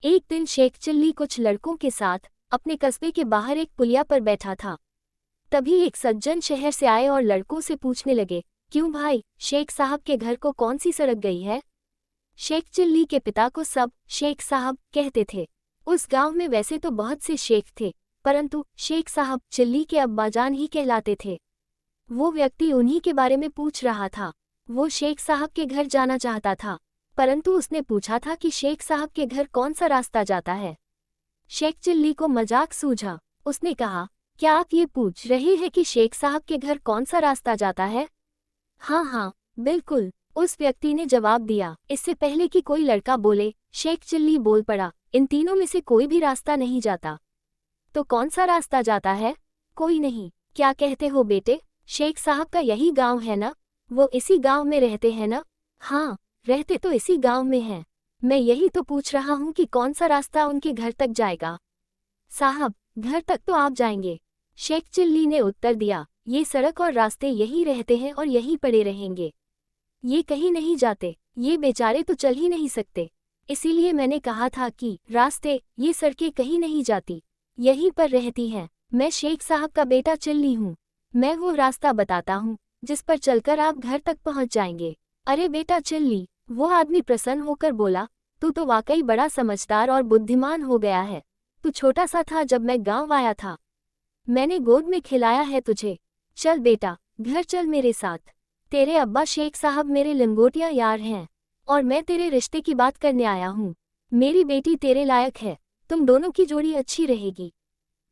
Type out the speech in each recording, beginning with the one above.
एक दिन शेख चिल्ली कुछ लड़कों के साथ अपने कस्बे के बाहर एक पुलिया पर बैठा था। तभी एक सज्जन शहर से आए और लड़कों से पूछने लगे, क्यों भाई, शेख साहब के घर को कौन सी सड़क गई है? शेख चिल्ली के पिता को सब शेख साहब कहते थे। उस गांव में वैसे तो बहुत से शेख थे, परंतु शेख साहब चिल्ली के अब्बाजान ही कहलाते थे। वो व्यक्ति उन्हीं के बारे में पूछ रहा था। वो शेख साहब के घर जाना चाहता था, परंतु उसने पूछा था कि शेख साहब के घर कौन सा रास्ता जाता है। शेख चिल्ली को मजाक सूझा। उसने कहा, क्या आप ये पूछ रहे हैं कि शेख साहब के घर कौन सा रास्ता जाता है? हाँ हाँ, बिल्कुल, उस व्यक्ति ने जवाब दिया। इससे पहले कि कोई लड़का बोले, शेख चिल्ली बोल पड़ा, इन तीनों में से कोई भी रास्ता नहीं जाता। तो कौन सा रास्ता जाता है? कोई नहीं। क्या कहते हो बेटे, शेख साहब का यही गांव है ना? वो इसी गांव में रहते हैं ना? हाँ, रहते तो इसी गांव में हैं। मैं यही तो पूछ रहा हूँ कि कौन सा रास्ता उनके घर तक जाएगा। साहब, घर तक तो आप जाएंगे, शेख चिल्ली ने उत्तर दिया। ये सड़क और रास्ते यही रहते हैं और यही पड़े रहेंगे। ये कहीं नहीं जाते, ये बेचारे तो चल ही नहीं सकते। इसीलिए मैंने कहा था कि रास्ते, ये सड़कें कहीं नहीं जाती, यहीं पर रहती हैं। मैं शेख साहब का बेटा चिल्ली हूँ। मैं वो रास्ता बताता हूँ जिस पर चलकर आप घर तक पहुँच जाएंगे। अरे बेटा चिल्ली, वो आदमी प्रसन्न होकर बोला, तू तो वाकई बड़ा समझदार और बुद्धिमान हो गया है। तू छोटा सा था जब मैं गांव आया था, मैंने गोद में खिलाया है तुझे। चल बेटा, घर चल मेरे साथ। तेरे अब्बा शेख साहब मेरे लंगोटिया यार हैं, और मैं तेरे रिश्ते की बात करने आया हूँ। मेरी बेटी तेरे लायक है, तुम दोनों की जोड़ी अच्छी रहेगी।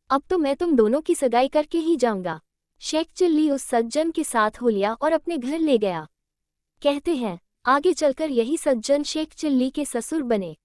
अब तो मैं तुम दोनों की सगाई करके ही जाऊंगा। शेख चिल्ली उस सज्जन के साथ हो लिया और अपने घर ले गया। कहते हैं, आगे चलकर यही सज्जन शेख चिल्ली के ससुर बने।